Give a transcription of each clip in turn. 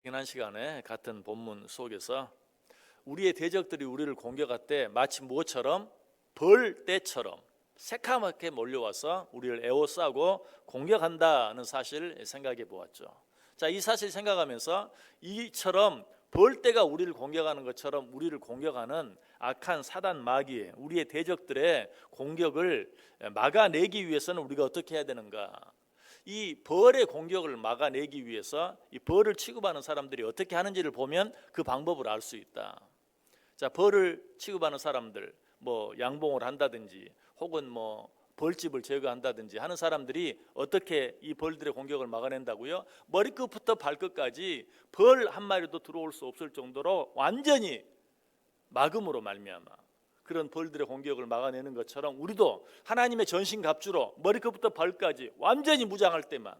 지난 시간에 같은 본문 속에서 우리의 대적들이 우리를 공격할 때 마치 무엇처럼 벌떼처럼 새카맣게 몰려와서 우리를 에워싸고 공격한다는 사실을 생각해 보았죠. 자, 이 사실 생각하면서 이처럼 벌떼가 우리를 공격하는 것처럼 우리를 공격하는 악한 사단 마귀의 우리의 대적들의 공격을 막아내기 위해서는 우리가 어떻게 해야 되는가? 이 벌의 공격을 막아내기 위해서 이 벌을 취급하는 사람들이 어떻게 하는지를 보면 그 방법을 알 수 있다. 자, 벌을 취급하는 사람들, 뭐 양봉을 한다든지 혹은 뭐 벌집을 제거한다든지 하는 사람들이 어떻게 이 벌들의 공격을 막아낸다고요? 머리끝부터 발끝까지 벌 한 마리도 들어올 수 없을 정도로 완전히 막음으로 말미암아 그런 벌들의 공격을 막아내는 것처럼 우리도 하나님의 전신갑주로 머리끝부터 발까지 완전히 무장할 때만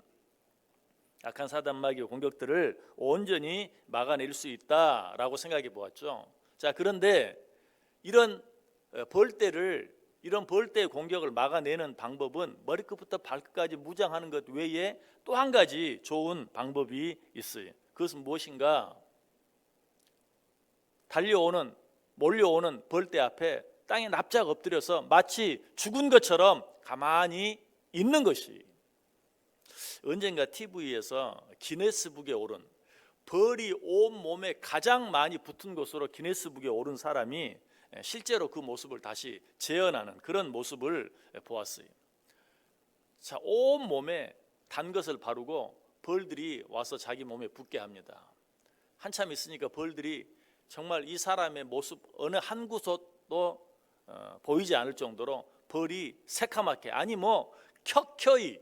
악한 사단 마귀의 공격들을 온전히 막아낼 수 있다라고 생각해 보았죠. 자, 그런데 이런 벌떼의 공격을 막아내는 방법은 머리끝부터 발끝까지 무장하는 것 외에 또 한 가지 좋은 방법이 있어요. 그것은 무엇인가? 몰려오는 벌떼 앞에 땅에 납작 엎드려서 마치 죽은 것처럼 가만히 있는 것이. 언젠가 TV에서 기네스북에 오른 벌이 온 몸에 가장 많이 붙은 것으로 기네스북에 오른 사람이 실제로 그 모습을 다시 재현하는 그런 모습을 보았어요. 자, 온 몸에 단 것을 바르고 벌들이 와서 자기 몸에 붙게 합니다. 한참 있으니까 벌들이 정말 이 사람의 모습 어느 한 구석도 보이지 않을 정도로 벌이 새카맣게 아니 뭐 켜켜이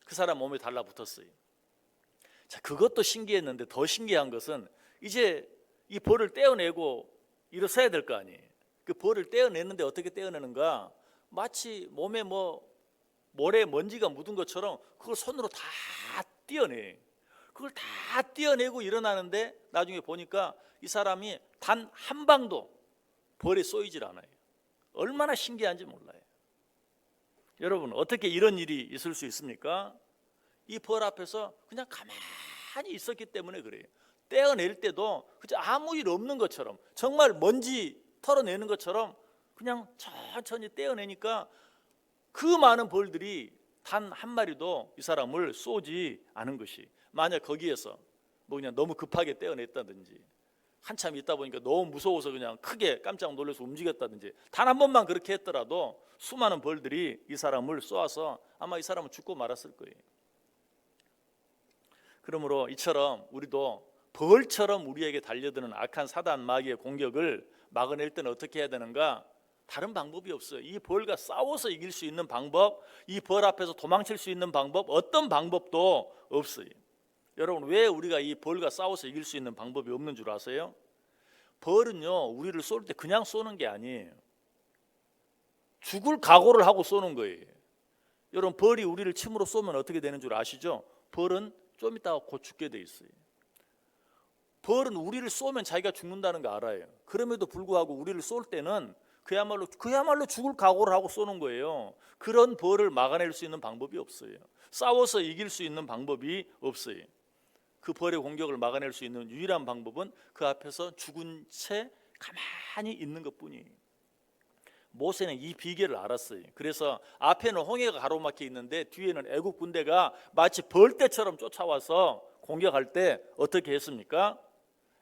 그 사람 몸에 달라붙었어요. 자, 그것도 신기했는데 더 신기한 것은 이제 이 벌을 떼어내고 일어서야 될 거 아니에요. 그 벌을 떼어냈는데 어떻게 떼어내는가? 마치 몸에 뭐 모래 먼지가 묻은 것처럼 그걸 손으로 다 떼어내. 그걸 다 떼어내고 일어나는데 나중에 보니까 이 사람이 단 한 방도 벌에 쏘이질 않아요. 얼마나 신기한지 몰라요. 여러분, 어떻게 이런 일이 있을 수 있습니까? 이 벌 앞에서 그냥 가만히 있었기 때문에 그래요. 떼어낼 때도 그저 아무 일 없는 것처럼 정말 먼지 털어내는 것처럼 그냥 천천히 떼어내니까 그 많은 벌들이 단 한 마리도 이 사람을 쏘지 않은 것이. 만약 거기에서 뭐 그냥 너무 급하게 떼어냈다든지 한참 있다 보니까 너무 무서워서 그냥 크게 깜짝 놀라서 움직였다든지 단 한 번만 그렇게 했더라도 수많은 벌들이 이 사람을 쏘아서 아마 이 사람은 죽고 말았을 거예요. 그러므로 이처럼 우리도 벌처럼 우리에게 달려드는 악한 사단 마귀의 공격을 막아낼 때는 어떻게 해야 되는가? 다른 방법이 없어요. 이 벌과 싸워서 이길 수 있는 방법, 이 벌 앞에서 도망칠 수 있는 방법, 어떤 방법도 없어요. 여러분, 왜 우리가 이 벌과 싸워서 이길 수 있는 방법이 없는 줄 아세요? 벌은요, 우리를 쏠 때 그냥 쏘는 게 아니에요. 죽을 각오를 하고 쏘는 거예요. 여러분, 벌이 우리를 침으로 쏘면 어떻게 되는 줄 아시죠? 벌은 좀 이따가 곧 죽게 돼 있어요. 벌은 우리를 쏘면 자기가 죽는다는 거 알아요. 그럼에도 불구하고 우리를 쏠 때는 그야말로 죽을 각오를 하고 쏘는 거예요. 그런 벌을 막아낼 수 있는 방법이 없어요. 싸워서 이길 수 있는 방법이 없어요. 그 벌의 공격을 막아낼 수 있는 유일한 방법은 그 앞에서 죽은 채 가만히 있는 것뿐이에요. 모세는 이 비결을 알았어요. 그래서 앞에는 홍해가 가로막혀 있는데 뒤에는 애국 군대가 마치 벌떼처럼 쫓아와서 공격할 때 어떻게 했습니까?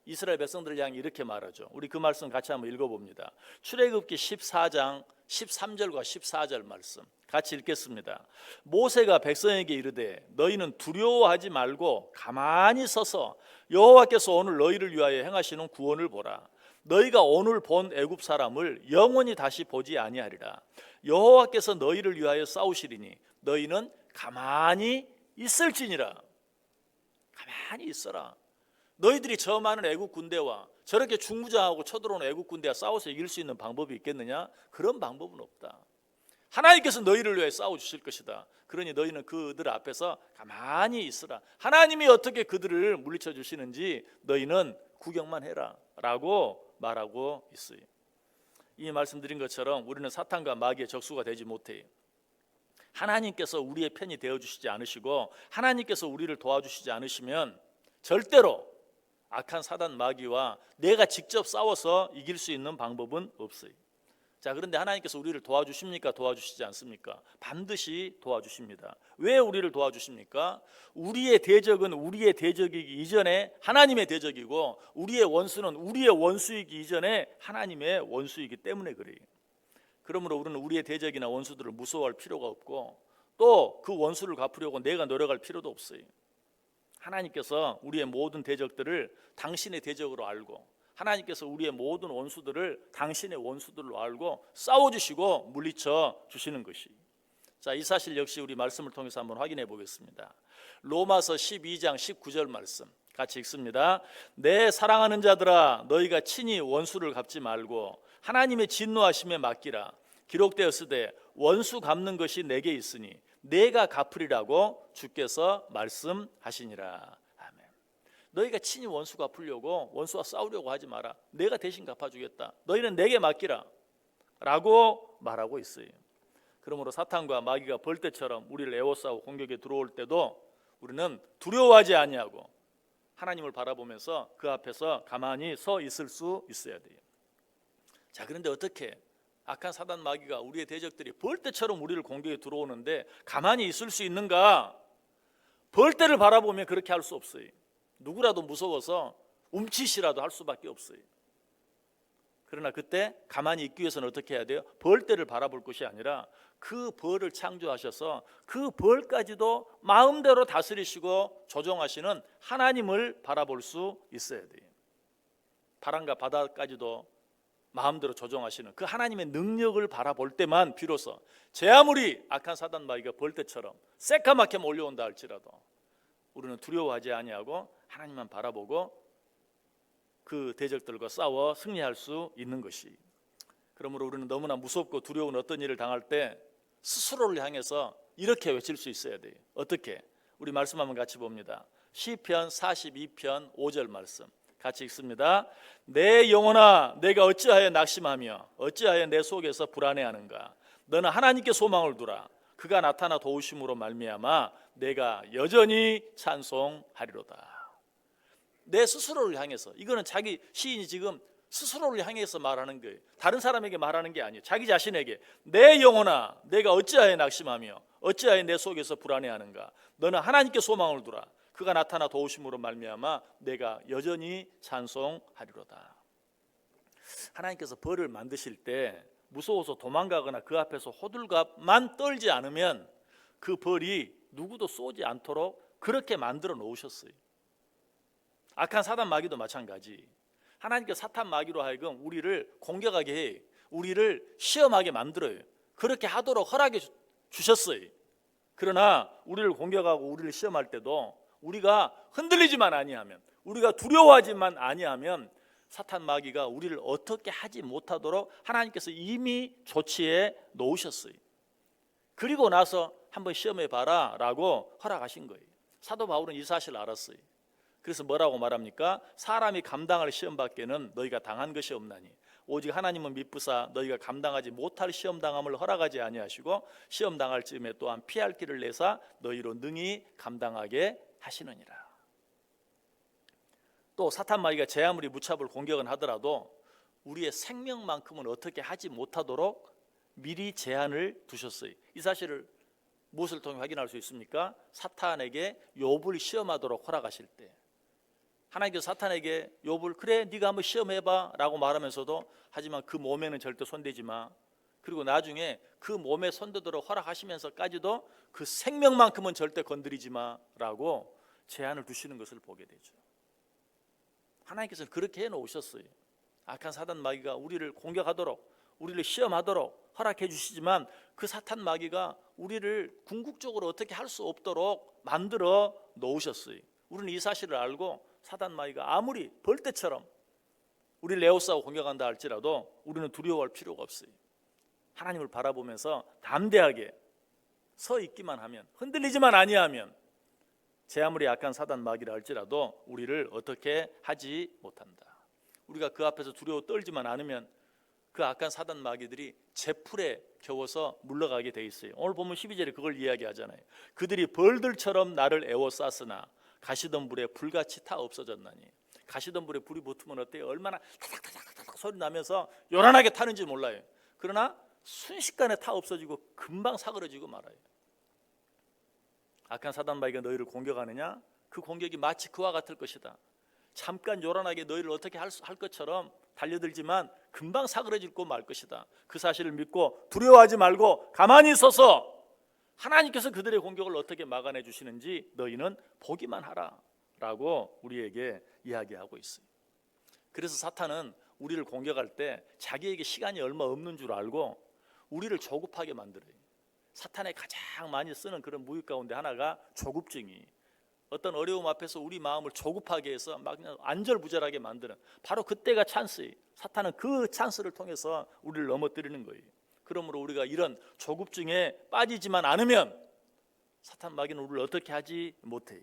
이스라엘 백성들을 향해 이렇게 말하죠. 우리 그 말씀 같이 한번 읽어봅니다. 출애굽기 14장 13절과 14절 말씀 같이 읽겠습니다. 모세가 백성에게 이르되 너희는 두려워하지 말고 가만히 서서 여호와께서 오늘 너희를 위하여 행하시는 구원을 보라. 너희가 오늘 본 애굽 사람을 영원히 다시 보지 아니하리라. 여호와께서 너희를 위하여 싸우시리니 너희는 가만히 있을지니라. 가만히 있어라. 너희들이 저 많은 애국 군대와 저렇게 중무장하고 쳐들어오는 애국 군대와 싸워서 이길 수 있는 방법이 있겠느냐? 그런 방법은 없다. 하나님께서 너희를 위해 싸워주실 것이다. 그러니 너희는 그들 앞에서 가만히 있으라. 하나님이 어떻게 그들을 물리쳐 주시는지 너희는 구경만 해라 라고 말하고 있어요. 이 말씀드린 것처럼 우리는 사탄과 마귀의 적수가 되지 못해요. 하나님께서 우리의 편이 되어주시지 않으시고 하나님께서 우리를 도와주시지 않으시면 절대로 악한 사단 마귀와 내가 직접 싸워서 이길 수 있는 방법은 없어요. 자, 그런데 하나님께서 우리를 도와주십니까? 도와주시지 않습니까? 반드시 도와주십니다. 왜 우리를 도와주십니까? 우리의 대적은 우리의 대적이기 이전에 하나님의 대적이고, 우리의 원수는 우리의 원수이기 이전에 하나님의 원수이기 때문에 그래요. 그러므로 우리는 우리의 대적이나 원수들을 무서워할 필요가 없고, 또 그 원수를 갚으려고 내가 노력할 필요도 없어요. 하나님께서 우리의 모든 대적들을 당신의 대적으로 알고, 하나님께서 우리의 모든 원수들을 당신의 원수들로 알고 싸워주시고 물리쳐 주시는 것이. 자, 이 사실 역시 우리 말씀을 통해서 한번 확인해 보겠습니다. 로마서 12장 19절 말씀 같이 읽습니다. 내 사랑하는 자들아, 너희가 친히 원수를 갚지 말고 하나님의 진노하심에 맡기라. 기록되었으되 원수 갚는 것이 내게 있으니 내가 갚으리라고 주께서 말씀하시니라. 아멘. 너희가 친히 원수 갚으려고, 원수와 싸우려고 하지 마라. 내가 대신 갚아주겠다. 너희는 내게 맡기라 라고 말하고 있어요. 그러므로 사탄과 마귀가 벌떼처럼 우리를 에워싸고 공격에 들어올 때도 우리는 두려워하지 아니하고 하나님을 바라보면서 그 앞에서 가만히 서 있을 수 있어야 돼요. 자, 그런데 어떻게 악한 사단 마귀가, 우리의 대적들이 벌떼처럼 우리를 공격에 들어오는데 가만히 있을 수 있는가? 벌떼를 바라보면 그렇게 할 수 없어요. 누구라도 무서워서 움츠시라도 할 수밖에 없어요. 그러나 그때 가만히 있기 위해서는 어떻게 해야 돼요? 벌떼를 바라볼 것이 아니라 그 벌을 창조하셔서 그 벌까지도 마음대로 다스리시고 조종하시는 하나님을 바라볼 수 있어야 돼요. 바람과 바다까지도 마음대로 조종하시는 그 하나님의 능력을 바라볼 때만 비로소, 제 아무리 악한 사단 마귀가 벌떼처럼 새까맣게 몰려온다 할지라도 우리는 두려워하지 아니하고 하나님만 바라보고 그 대적들과 싸워 승리할 수 있는 것이. 그러므로 우리는 너무나 무섭고 두려운 어떤 일을 당할 때 스스로를 향해서 이렇게 외칠 수 있어야 돼요. 어떻게? 우리 말씀 한번 같이 봅니다. 시편 42편 5절 말씀 같이 읽습니다. 내 영혼아, 내가 어찌하여 낙심하며 어찌하여 내 속에서 불안해하는가? 너는 하나님께 소망을 두라. 그가 나타나 도우심으로 말미암아 내가 여전히 찬송하리로다. 내 스스로를 향해서, 이거는 자기 시인이 지금 스스로를 향해서 말하는 거예요. 다른 사람에게 말하는 게 아니에요. 자기 자신에게, 내 영혼아, 내가 어찌하여 낙심하며 어찌하여 내 속에서 불안해하는가? 너는 하나님께 소망을 두라. 그가 나타나 도우심으로 말미암아 내가 여전히 찬송하리로다. 하나님께서 벌을 만드실 때 무서워서 도망가거나 그 앞에서 호들갑만 떨지 않으면 그 벌이 누구도 쏘지 않도록 그렇게 만들어 놓으셨어요. 악한 사단 마귀도 마찬가지. 하나님께서 사탄 마귀로 하여금 우리를 공격하게 해, 우리를 시험하게 만들어요. 그렇게 하도록 허락해 주셨어요. 그러나 우리를 공격하고 우리를 시험할 때도 우리가 흔들리지만 아니하면, 우리가 두려워하지만 아니하면 사탄 마귀가 우리를 어떻게 하지 못하도록 하나님께서 이미 조치해 놓으셨어요. 그리고 나서 한번 시험해 봐라 라고 허락하신 거예요. 사도 바울은 이 사실을 알았어요. 그래서 뭐라고 말합니까? 사람이 감당할 시험밖에는 너희가 당한 것이 없나니 오직 하나님은 미쁘사 너희가 감당하지 못할 시험당함을 허락하지 아니하시고 시험당할 즈음에 또한 피할 길을 내사 너희로 능히 감당하게 하시느니라. 또 사탄 마귀가 제 아무리 무차별 공격은 하더라도 우리의 생명만큼은 어떻게 하지 못하도록 미리 제한을 두셨어요. 이 사실을 무엇을 통해 확인할 수 있습니까? 사탄에게 욥을 시험하도록 허락하실 때 하나님께서 사탄에게 욥을 그래 네가 한번 시험해봐 라고 말하면서도 하지만 그 몸에는 절대 손대지 마. 그리고 나중에 그 몸에 손대도록 허락하시면서까지도 그 생명만큼은 절대 건드리지 마 라고 제한을 두시는 것을 보게 되죠. 하나님께서는 그렇게 해놓으셨어요. 악한 사탄 마귀가 우리를 공격하도록, 우리를 시험하도록 허락해 주시지만 그 사탄 마귀가 우리를 궁극적으로 어떻게 할 수 없도록 만들어 놓으셨어요. 우리는 이 사실을 알고 사탄 마귀가 아무리 벌떼처럼 우리를 에워싸고 공격한다 할지라도 우리는 두려워할 필요가 없어요. 하나님을 바라보면서 담대하게 서 있기만 하면, 흔들리지만 아니하면 제 아무리 약한 사단 마귀라 할지라도 우리를 어떻게 하지 못한다. 우리가 그 앞에서 두려워 떨지만 않으면 그 악한 사단 마귀들이 제풀에 겨워서 물러가게 돼 있어요. 오늘 보면 12절에 그걸 이야기하잖아요. 그들이 벌들처럼 나를 에워쌌으나 가시던 불에 불같이 타 없어졌나니. 가시덤불에 불이 붙으면 어때요? 얼마나 타닥타닥타닥 소리 나면서 요란하게 타는지 몰라요. 그러나 순식간에 타 없어지고 금방 사그러지고 말아요. 악한 사단 마귀가 너희를 공격하느냐? 그 공격이 마치 그와 같을 것이다. 잠깐 요란하게 너희를 어떻게 할 것처럼 달려들지만 금방 사그러지고 말 것이다. 그 사실을 믿고 두려워하지 말고 가만히 있어서 하나님께서 그들의 공격을 어떻게 막아내 주시는지 너희는 보기만 하라 라고 우리에게 이야기하고 있어요. 그래서 사탄은 우리를 공격할 때 자기에게 시간이 얼마 없는 줄 알고 우리를 조급하게 만들어요. 사탄이 가장 많이 쓰는 그런 무기 가운데 하나가 조급증이, 어떤 어려움 앞에서 우리 마음을 조급하게 해서 막 그냥 안절부절하게 만드는, 바로 그때가 찬스예요. 사탄은 그 찬스를 통해서 우리를 넘어뜨리는 거예요. 그러므로 우리가 이런 조급증에 빠지지만 않으면 사탄 마귀는 우리를 어떻게 하지 못해요.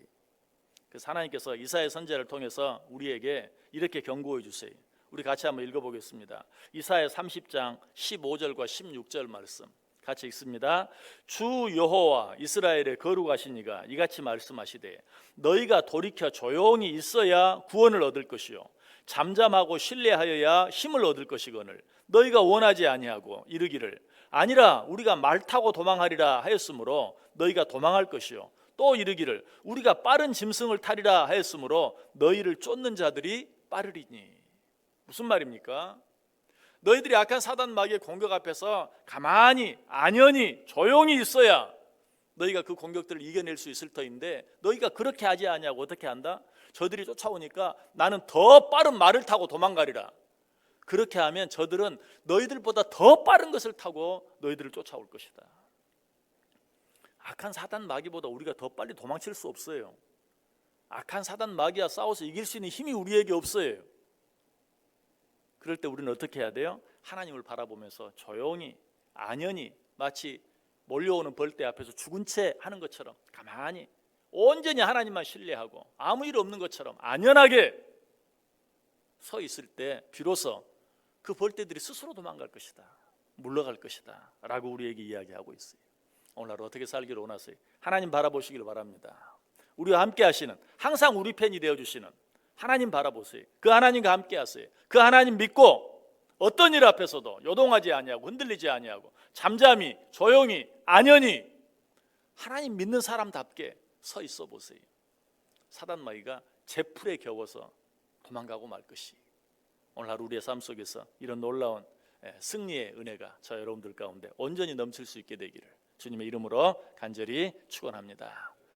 그래서 하나님께서 이사야 선지자를 통해서 우리에게 이렇게 경고해 주세요. 우리 같이 한번 읽어보겠습니다. 이사야 30장 15절과 16절 말씀 같이 읽습니다. 주 여호와 이스라엘의 거룩하신 이가 이같이 말씀하시되 너희가 돌이켜 조용히 있어야 구원을 얻을 것이요 잠잠하고 신뢰하여야 힘을 얻을 것이거늘 너희가 원하지 아니하고 이르기를 아니라 우리가 말 타고 도망하리라 하였으므로 너희가 도망할 것이요 또 이르기를 우리가 빠른 짐승을 타리라 하였으므로 너희를 쫓는 자들이 빠르리니. 무슨 말입니까? 너희들이 악한 사단 마귀의 공격 앞에서 가만히 안연히 조용히 있어야 너희가 그 공격들을 이겨낼 수 있을 터인데 너희가 그렇게 하지 아니하고 어떻게 한다? 저들이 쫓아오니까 나는 더 빠른 말을 타고 도망가리라. 그렇게 하면 저들은 너희들보다 더 빠른 것을 타고 너희들을 쫓아올 것이다. 악한 사단 마귀보다 우리가 더 빨리 도망칠 수 없어요. 악한 사단 마귀와 싸워서 이길 수 있는 힘이 우리에게 없어요. 그럴 때 우리는 어떻게 해야 돼요? 하나님을 바라보면서 조용히 안연히 마치 몰려오는 벌떼 앞에서 죽은 채 하는 것처럼 가만히 온전히 하나님만 신뢰하고 아무 일 없는 것처럼 안연하게 서 있을 때 비로소 그 벌떼들이 스스로 도망갈 것이다, 물러갈 것이다 라고 우리에게 이야기하고 있어요. 오늘 하루 어떻게 살기를 원하세요? 하나님 바라보시길 바랍니다. 우리와 함께 하시는, 항상 우리 편이 되어주시는 하나님 바라보세요. 그 하나님과 함께 하세요. 그 하나님 믿고 어떤 일 앞에서도 요동하지 아니하고 흔들리지 아니하고 잠잠히 조용히 안연히 하나님 믿는 사람답게 서 있어 보세요. 사단 마귀가 제풀에 겨워서 도망가고 말 것이. 오늘 하루 우리의 삶 속에서 이런 놀라운 승리의 은혜가 저 여러분들 가운데 온전히 넘칠 수 있게 되기를 주님의 이름으로 간절히 축원합니다.